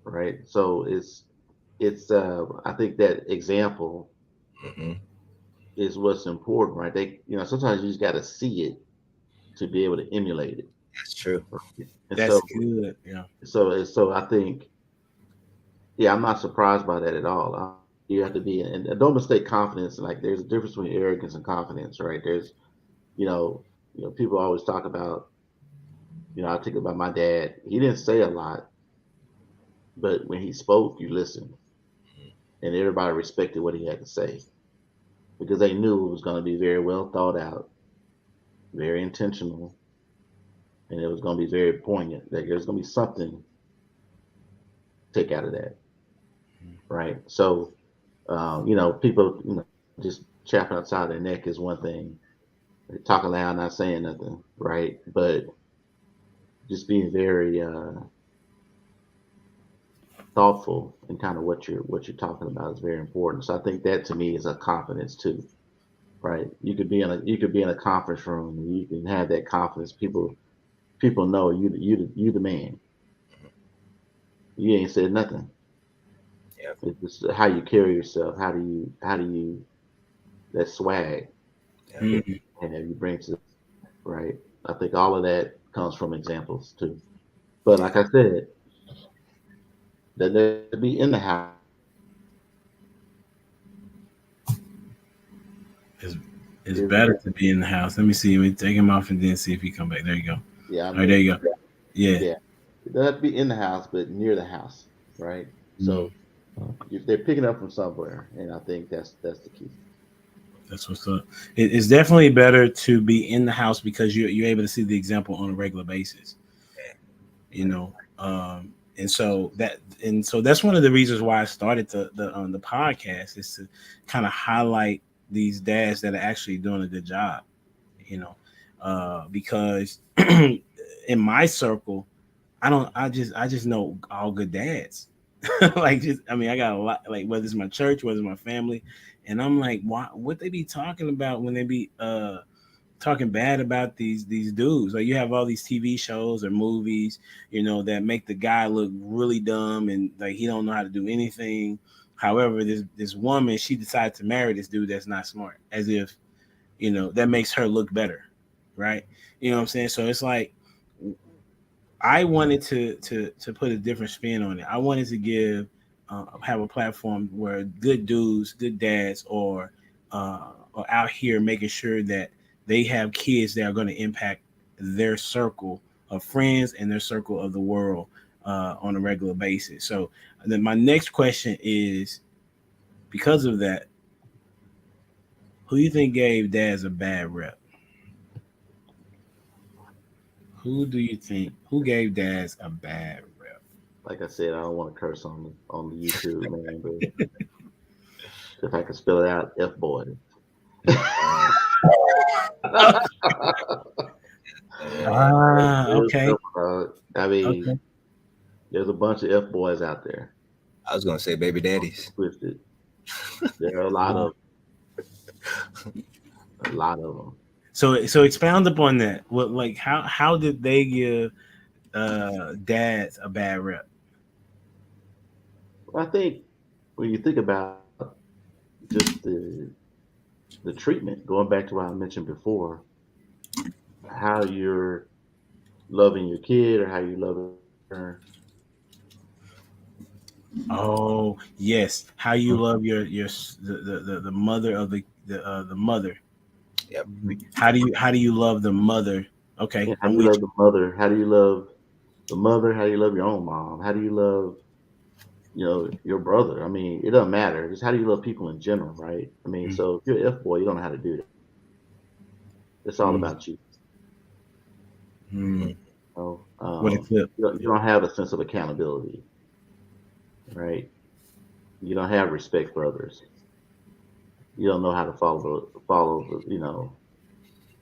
S2: right? So it's I think that example
S3: Hmm.
S2: is what's important, right? Sometimes you just got to see it to be able to emulate it.
S3: That's true.
S2: Right? And
S1: That's
S2: so
S1: good. Yeah.
S2: so I think, yeah, I'm not surprised by that at all. You have to be, and don't mistake confidence. Like there's a difference between arrogance and confidence, right? You know, people always talk about, I think about my dad. He didn't say a lot, but when he spoke, you listened, and everybody respected what he had to say because they knew it was going to be very well thought out, very intentional, and it was going to be very poignant. Like there's going to be something to take out of that, right? So, people, just chapping outside their neck is one thing. Talking loud, not saying nothing, right? But just being very thoughtful and kind of what you're talking about is very important. So I think that to me is a confidence too, right? You could be in a conference room and you can have that confidence. People know you the man. You ain't said nothing.
S3: Yeah.
S2: It's just how you carry yourself. How do you that swag
S3: Yeah.
S2: that
S1: Mhm.
S2: you bring to, right? I think all of that comes from examples too. But like I said, that they be in the house.
S1: It's, it's
S2: Is
S1: better to be in the house. Let me see. Let me take him off and then see if he come back. There you go. All
S2: Yeah, I
S1: right, there
S2: mean,
S1: you go. Yeah.
S2: yeah, it doesn't have to be in the house, but near the house, right?
S1: Mm,
S2: So if they're picking up from somewhere, and I think that's the key.
S1: that's what's up. It's definitely better to be in the house because you're able to see the example on a regular basis. You
S2: Right.
S1: know, and so that's one of the reasons why I started the podcast is to kind of highlight these dads that are actually doing a good job. You know, because in my circle, I just know all good dads. Like just I mean I got a lot like whether it's my church, whether it's my family, and I'm like, what they be talking about when they be talking bad about these dudes. Like you have all these TV shows or movies, that make the guy look really dumb and like he don't know how to do anything. However, this woman, she decided to marry this dude that's not smart, as if that makes her look better, right? You know what I'm saying? So it's like I wanted to put a different spin on it. I wanted to have a platform where good dudes, good dads, are out here making sure that they have kids that are going to impact their circle of friends and their circle of the world on a regular basis. So then my next question is, because of that, who do you think gave dads a bad rep? Who gave dads a bad rep?
S2: Like I said, I don't want to curse on the YouTube, man, but if I could spell it out, F boy.
S3: Uh, uh,
S1: Okay.
S2: I mean,
S1: Okay.
S2: there's a bunch of F boys out there.
S3: I was gonna say baby daddies.
S2: Twisted. There are a lot of them.
S1: So expound upon that. What like how did they give dads a bad rep?
S2: I think when you think about just the treatment, going back to what I mentioned before, how you're loving your kid or how you love her.
S1: Oh yes, how you love the mother of the mother.
S3: Yep.
S1: How do you love the mother? Okay,
S2: Yeah, how do
S1: I'm
S2: you
S1: with
S2: love the mother? How do you love the mother? How do you love your own mom? How do you love, your brother? I mean, it doesn't matter. Just how do you love people in general, right? I mean,
S1: you.
S2: so if you're an F boy, you don't know how to do that. It's all
S1: Mm,
S2: about you.
S1: mm.
S2: So,
S1: What a clip.
S2: you don't have a sense of accountability, right? You don't have respect for others. You don't know how to follow.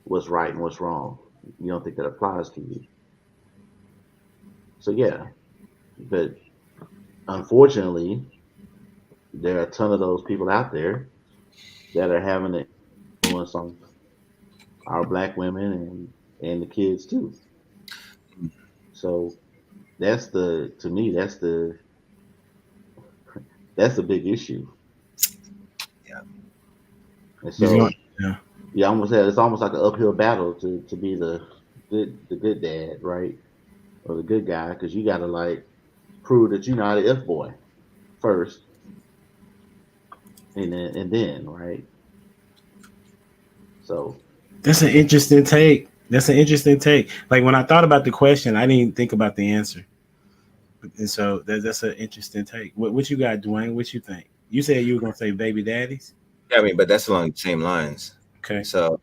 S2: what's right and what's wrong. You don't think that applies to you. So yeah, but unfortunately, there are a ton of those people out there that are having an influence on our black women and the kids too. So that's the to me that's the big issue.
S3: Yeah.
S2: And
S1: He's
S2: so
S1: going, yeah.
S2: yeah, I almost said it's almost like an uphill battle to be the good dad, right, or the good guy, because you got to like prove that you're not an F boy first, and then right. So
S1: That's an interesting take. That's an interesting take. Like when I thought about the question, I didn't think about the answer. And so that's an interesting take. What you got, Dwayne? What you think? You said you were gonna say baby daddies.
S3: Yeah, I mean, but that's along the same lines.
S1: Okay.
S3: So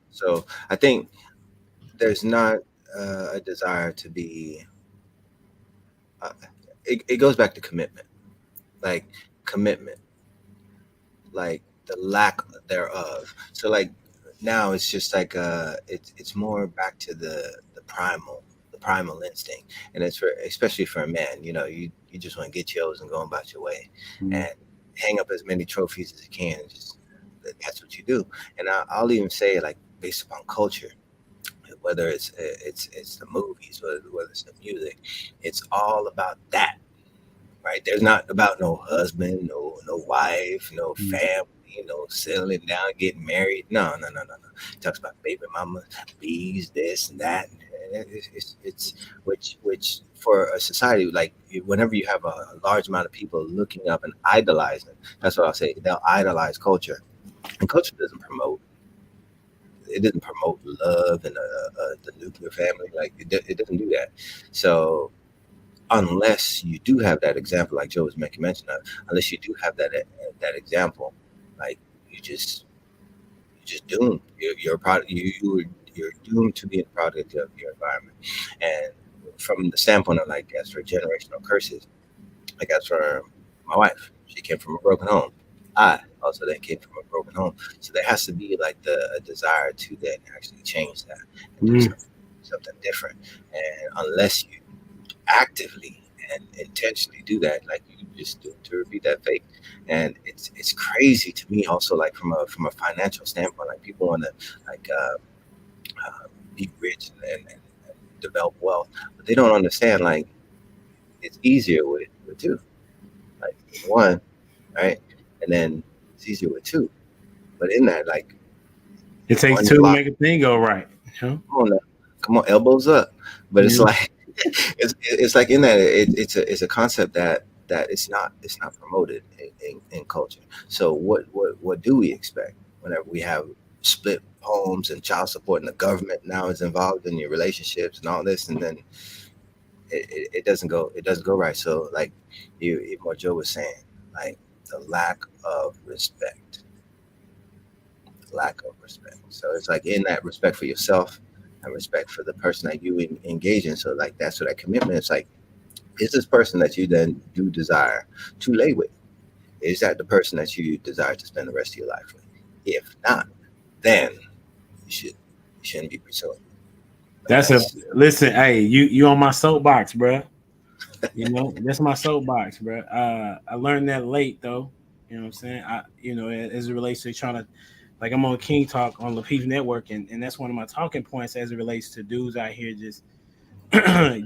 S3: I think there's not a desire to be. Uh, it goes back to commitment, like commitment, like the lack thereof. So like now it's just like it's more back to the primal instinct, and it's for especially for a man. You know, you just want to get yours and go about your way, and hang up as many trophies as you can. And just that's what you do. And I'll even say like based upon culture, whether it's the movies, whether it's the music, it's all about that, right? There's not about no husband, no wife, no family, no settling down, getting married. No. It talks about baby mama, bees, this and that. And it's which for a society like whenever you have a large amount of people looking up and idolizing, that's what I'll say. They'll idolize culture, and culture doesn't promote. It doesn't promote love and the nuclear family. Like it doesn't do that. So unless you do have that example, like Joe was making mention of, unless you do have that example, like you just doomed. You're a product. You're doomed to be a product of your environment. And from the standpoint of like as for generational curses, like as for my wife, she came from a broken home. I also then came from a broken home. So there has to be like a desire to then actually change that and do something different. And unless you actively and intentionally do that, like you just do to repeat that fate. And it's crazy to me also like from a financial standpoint, like people want to like be rich and develop wealth, but they don't understand like it's easier with two, like one, right, and then it's easier with two, but in that like
S1: It takes
S3: one
S1: two to
S3: block,
S1: make a thing go right. Huh?
S3: come on, elbows up, but it's
S1: Yeah.
S3: like it's like in that it's a concept that it's not promoted in culture. So what do we expect whenever we have split homes and child support and the government now is involved in your relationships and all this, and then it doesn't go right. So like what Joe was saying, like the lack of respect. So it's like in that respect for yourself and respect for the person that you engage in. So like that's what that commitment is like. Is this person that you then do desire to lay with? Is that the person that you desire to spend the rest of your life with? If not, then you shouldn't be pursuing.
S1: That's a listen. Hey, you on my soapbox, bro. You know that's my soapbox, bro. I learned that late though. You know what I'm saying? As it relates to trying to, like, I'm on King Talk on Lapeef Network, and that's one of my talking points as it relates to dudes out here just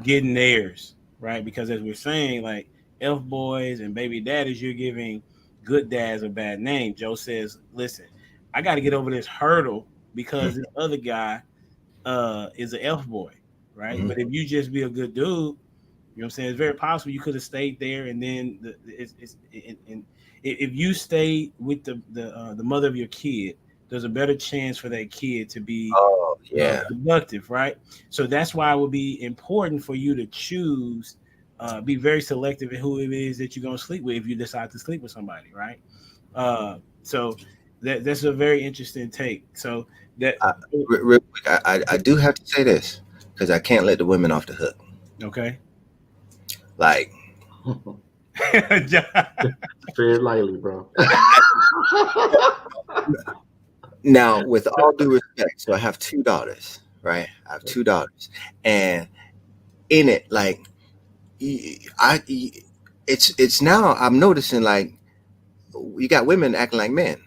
S1: getting theirs, right? Because as we're saying, like F boys and baby daddies, you're giving good dads a bad name. Joe says, listen, I got to get over this hurdle because this other guy is an F boy, right?
S3: Mhm.
S1: But if you just be a good dude, you know what I'm saying? It's very possible you could have stayed there, and then if you stay with the mother of your kid, there's a better chance for that kid to be
S3: Oh yeah.
S1: productive, right? So that's why it would be important for you to choose, be very selective in who it is that you're gonna sleep with if you decide to sleep with somebody, right? So that's a very interesting take. So that
S3: Real quick, I do have to say this because I can't let the women off the hook.
S1: okay.
S3: Like
S2: tread lightly, bro.
S3: Now, with all due respect, so I have two daughters, right? I have two daughters, and in it, like it's now I'm noticing like you got women acting like men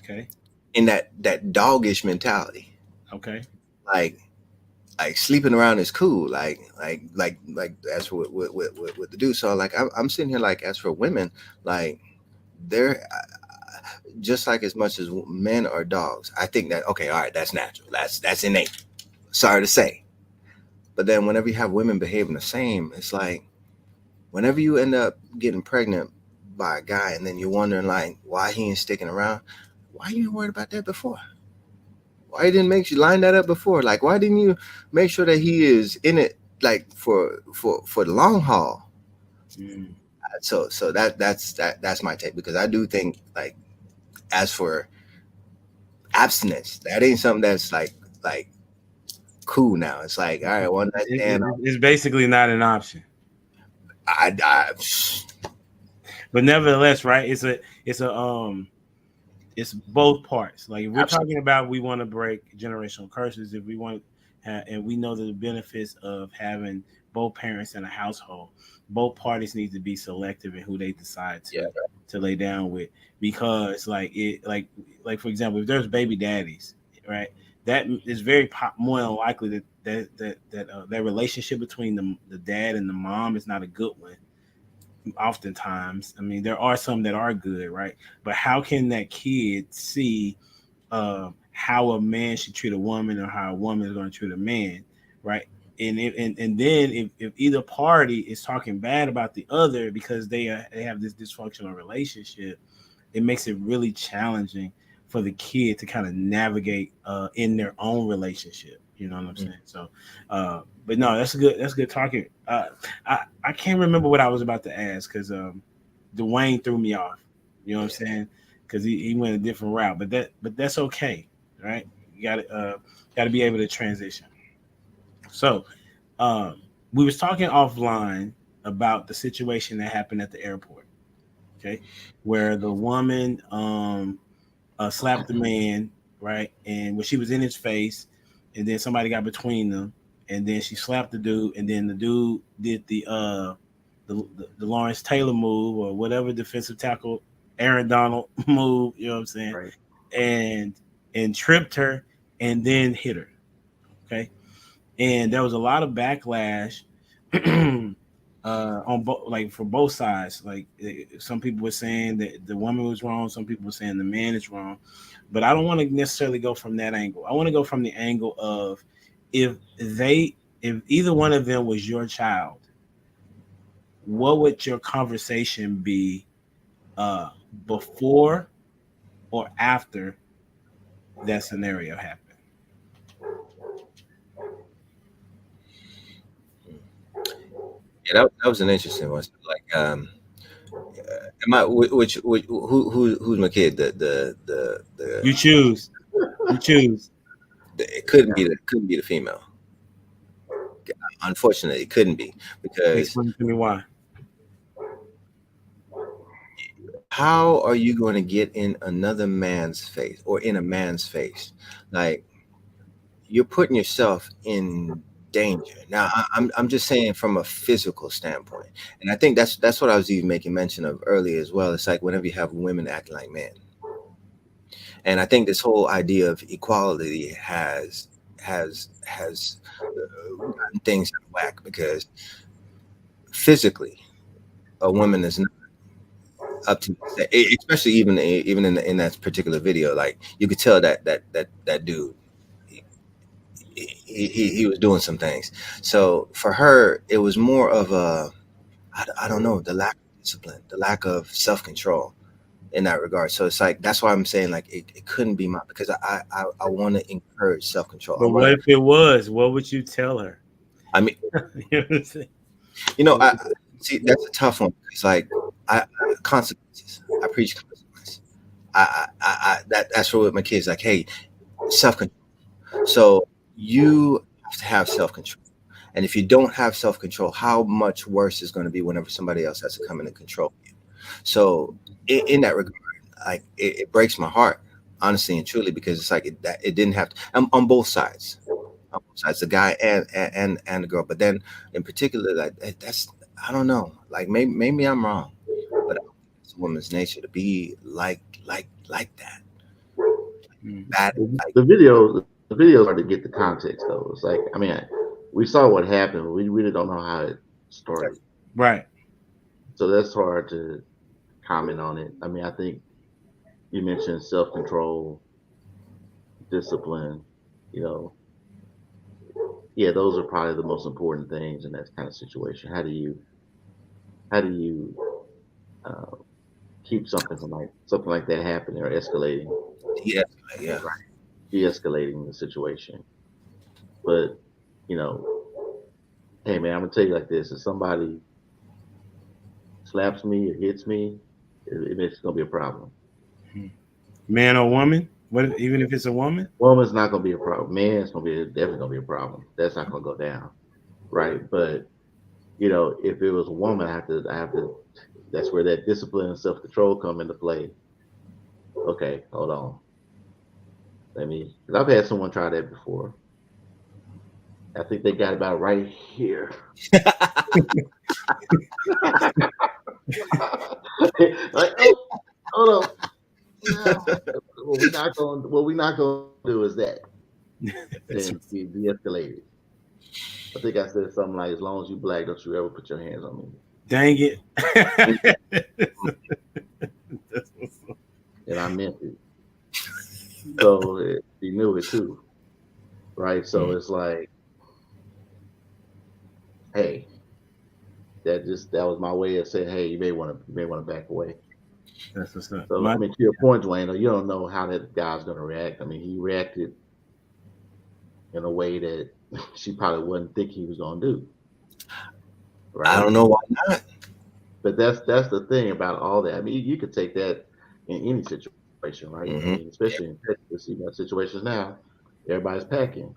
S1: Okay.
S3: in that doggish mentality,
S1: Okay.
S3: like sleeping around is cool, like as for with the dude. So like I'm sitting here like as for women, like they're just like as much as men are dogs. I think that okay, all right, that's natural, that's innate. Sorry to say, but then whenever you have women behaving the same, it's like whenever you end up getting pregnant by a guy and then you're wondering like why he ain't sticking around, why you ain't worried about that before? Why you didn't make you line that up before? Like why didn't you make sure that he is in it like for the long haul?
S1: Mm.
S3: So that's my take, because I do think like as for abstinence, that ain't something that's like cool now. It's like all right, one night stand.
S1: It's basically not an option.
S3: I
S1: But nevertheless, right? It's both parts. Like if we're
S3: Absolutely.
S1: talking about we want to break generational curses, if we want and we know the benefits of having both parents in a household, both parties need to be selective in who they decide to lay down with, because like for example, if there's baby daddies, right, that is very more than likely that relationship between the dad and the mom is not a good one. Oftentimes, I mean, there are some that are good, right? But how can that kid see how a man should treat a woman or how a woman is going to treat a man, right? And then if either party is talking bad about the other because they have this dysfunctional relationship, it makes it really challenging for the kid to kind of navigate in their own relationship. You know what I'm saying? So, but no, that's good talking. I can't remember what I was about to ask because Dwayne threw me off. You know what I'm saying? Because he went a different route, but that's okay, right? You got to be able to transition. So, we was talking offline about the situation that happened at the airport. Okay, where the woman slapped the man, right? And when she was in his face, and then somebody got between them, and then she slapped the dude, and then the dude did the Lawrence Taylor move or whatever defensive tackle Aaron Donald move, you know what I'm saying?
S2: Right.
S1: And tripped her and then hit her. Okay. And there was a lot of backlash on both, like for both sides. Like some people were saying that the woman was wrong, some people were saying the man is wrong. But I don't want to necessarily go from that angle. I want to go from the angle of if either one of them was your child, what would your conversation be before or after that scenario happened?
S3: Yeah, that was an interesting one. So, like, am I which who's my kid?
S1: You choose. You choose.
S3: It couldn't be the female. Unfortunately, it couldn't be, because
S1: Explain to me why.
S3: how are you going to get in another man's face or in a man's face? Like you're putting yourself in danger. Now, I'm just saying from a physical standpoint, and I think that's what I was even making mention of earlier as well. It's like whenever you have women acting like men, and I think this whole idea of equality has gotten things out of whack, because physically a woman is not up to, especially even in that particular video. Like you could tell that dude, he was doing some things. So for her, it was more of a, I don't know, the lack of discipline, the lack of self-control in that regard. So it's like that's why I'm saying like it couldn't be my, because I want to encourage self-control.
S1: But what if it was? What would you tell her?
S3: I mean,
S1: You know what I'm saying?
S3: I see that's a tough one. It's like consequences. I preach consequences. That's for with my kids. Like, hey, self-control. So you have to have self-control. And if you don't have self-control, how much worse is going to be whenever somebody else has to come in and control you. So in that regard, like it breaks my heart honestly and truly, because it's like it didn't have to, on both sides, the guy and the girl. But then in particular, like that's, I don't know, like maybe I'm wrong, but I don't think it's a woman's nature to be like that.
S1: Mm.
S3: Bad,
S2: The
S3: like,
S2: the videos hard to get the context though. It's like, I mean, we saw what happened, but we really don't know how it started.
S1: Right.
S2: So that's hard to comment on it. I mean, I think you mentioned self control, discipline. You know, yeah, those are probably the most important things in that kind of situation. How do you uh, keep something like that happening or escalating,
S3: yeah, yeah.
S2: right? De-escalating the situation. But you know, hey man, I'm gonna tell you like this: if somebody slaps me or hits me, it's gonna be a problem.
S1: Man or woman? What? Even if it's a woman?
S2: Woman's not gonna be a problem. Man's gonna be definitely gonna be a problem. That's not gonna go down, right? But you know, if it was a woman, I have to. That's where that discipline and self control come into play. Okay, hold on. Because I've had someone try that before. I think they got about right here. Like, oh, hold on. No. What we not gonna do is that.
S1: That's
S2: Then we de-escalate it. I think I said something like, "As long as you black, don't you ever put your hands on me."
S1: dang it. That's what's up.
S2: And I meant it. So he knew it too, right? So it's like, hey, that was my way of saying, hey, you may want to back away.
S1: That's what's up.
S2: So I mean, to your point, Dwayne, you don't know how that guy's gonna react. I mean, he reacted in a way that she probably wouldn't think he was gonna do,
S3: I
S2: right?
S3: don't know why not.
S2: But that's the thing about all that. I mean, you could take that in any situation, right? I
S3: Hmm.
S2: mean, especially in Texas, you got situations now. Everybody's packing,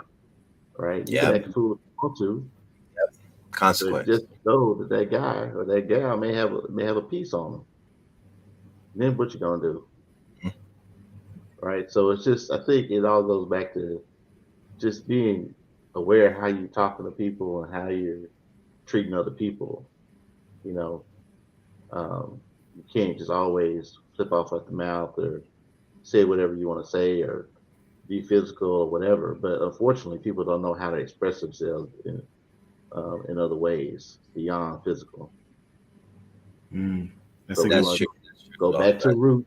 S2: right? You can
S3: Yeah,
S2: act a fool if you want to, but
S3: consequence.
S2: just know that that guy or that gal may have a piece on them. Then what you gonna do,
S3: Mhm.
S2: right? So it's just, I think it all goes back to just being aware of how you're talking to people and how you're treating other people. You know, you can't just always flip off at the mouth or say whatever you want to say or be physical or whatever. But unfortunately, people don't know how to express themselves in other ways beyond physical.
S1: Mm,
S2: So
S1: that's a
S2: we
S1: good.
S3: That's
S2: want
S3: true.
S2: to
S3: That's true.
S2: go
S3: Well,
S2: back to root,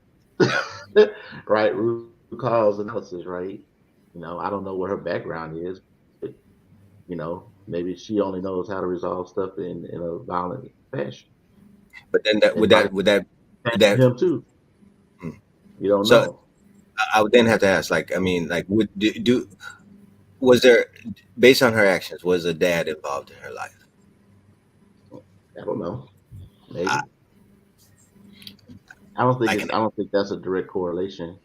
S3: yeah.
S2: right? Root cause analysis, right? I don't know what her background is, but maybe she only knows how to resolve stuff in a violent fashion,
S3: But then that
S2: and
S3: would
S2: might
S3: that would that
S2: have
S3: would
S2: for
S3: that
S2: him too.
S3: hmm.
S2: You don't
S3: So
S2: know.
S3: I would then have to ask, like, I mean, like, would do was there, based on her actions, was a dad involved in her life?
S2: I don't know.
S3: I,
S2: Maybe. I don't think
S3: like,
S2: it's. I don't think that's a direct correlation.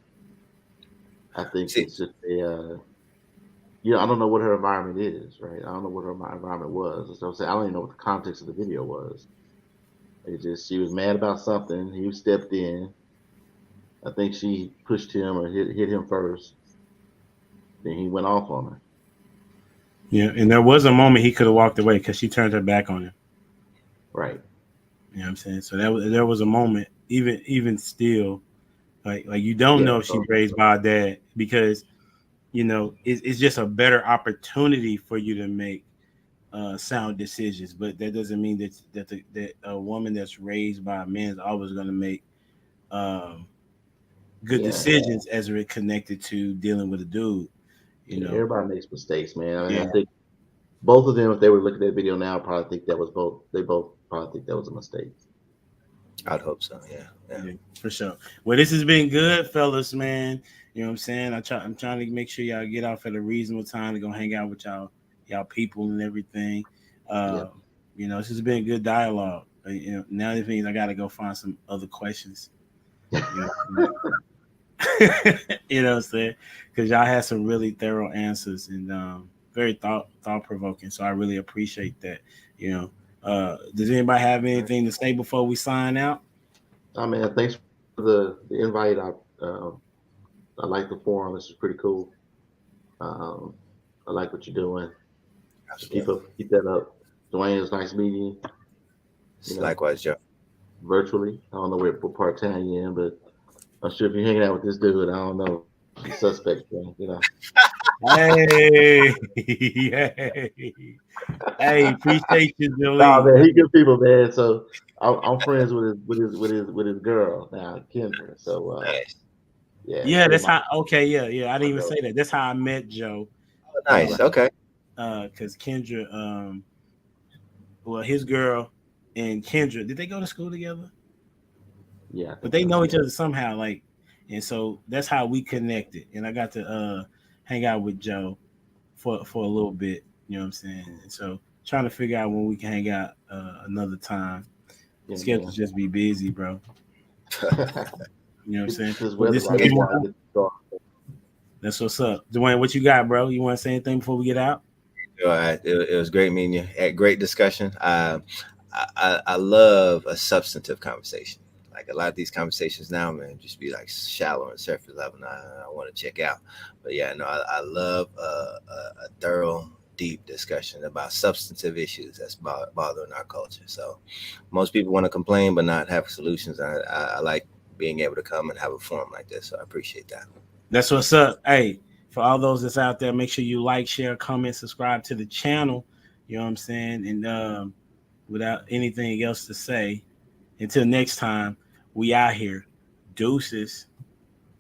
S2: I think
S3: see,
S2: it's just I don't know what her environment is, right? I don't know what her environment was. So I'm saying I don't even know what the context of the video was. It's just she was mad about something. He stepped in. I think she pushed him or hit him first. Then he went off on her.
S1: Yeah, and there was a moment he could have walked away because she turned her back on him.
S2: Right.
S1: You know what I'm saying? So there was a moment, even still, like you don't
S2: Yeah.
S1: know if she's raised by a dad because it's just a better opportunity for you to make sound decisions. But that doesn't mean that a woman that's raised by a man is always going to make um, good
S2: Yeah.
S1: decisions as it connected to dealing with a dude. You
S2: Yeah.
S1: know,
S2: Everybody makes mistakes, man. I mean,
S1: yeah,
S2: I think both of them, if they were looking at that video now, probably think that was both. They both probably think that was a mistake.
S3: I'd hope so. Yeah, yeah.
S1: yeah, for sure. Well, this has been good, fellas, man. You know what I'm saying? I'm trying to make sure y'all get off at a reasonable time to go hang out with y'all people and everything.
S2: Yeah.
S1: Uh, this has been good dialogue. Now that means I got to go find some other questions. You know, you know what I'm saying? Because y'all had some really thorough answers and very thought provoking. So I really appreciate that. You know, does anybody have anything to say before we sign out?
S2: I mean, thanks for the invite. I like the forum. This is pretty cool. I like what you're doing. So keep that up. Dwayne, it was nice meeting you.
S3: Likewise, Joe.
S2: Virtually. I don't know what part of town you're in, but I'm sure if you're hanging out with this dude, I don't know. The suspect thing,
S1: Hey, hey, appreciate you,
S2: Nah,
S1: Joey.
S2: man, he good people, man. So I'm friends with his girl now, Kendra. So
S3: Nice.
S1: Yeah, that's how. Okay, yeah. I didn't even say that. That's how I met Joe.
S3: Oh, nice. Okay.
S1: Because Kendra, well, his girl and Kendra, did they go to school together?
S2: Yeah,
S1: But they know each other somehow, like, and so that's how we connected. And I got to hang out with Joe for a little bit. You know what I'm saying? And so trying to figure out when we can hang out another time.
S2: Yeah,
S1: Schedules just be busy, bro. You know what I'm saying?
S2: This
S1: Well,
S2: weather
S1: this
S2: right
S1: is
S2: now.
S1: That's what's up. Dwayne, what you got, bro? You want to say anything before we get out?
S3: All right. It was great meeting you. Had great discussion. I love a substantive conversation. Like a lot of these conversations now, man, just be like shallow and surface level. And I want to check out. But yeah, no, I love a thorough, deep discussion about substantive issues that's bothering our culture. So most people want to complain but not have solutions. I like being able to come and have a forum like this. So I appreciate that.
S1: That's what's up. Hey, for all those that's out there, make sure you like, share, comment, subscribe to the channel. You know what I'm saying? And without anything else to say, until next time, we out here. Deuces.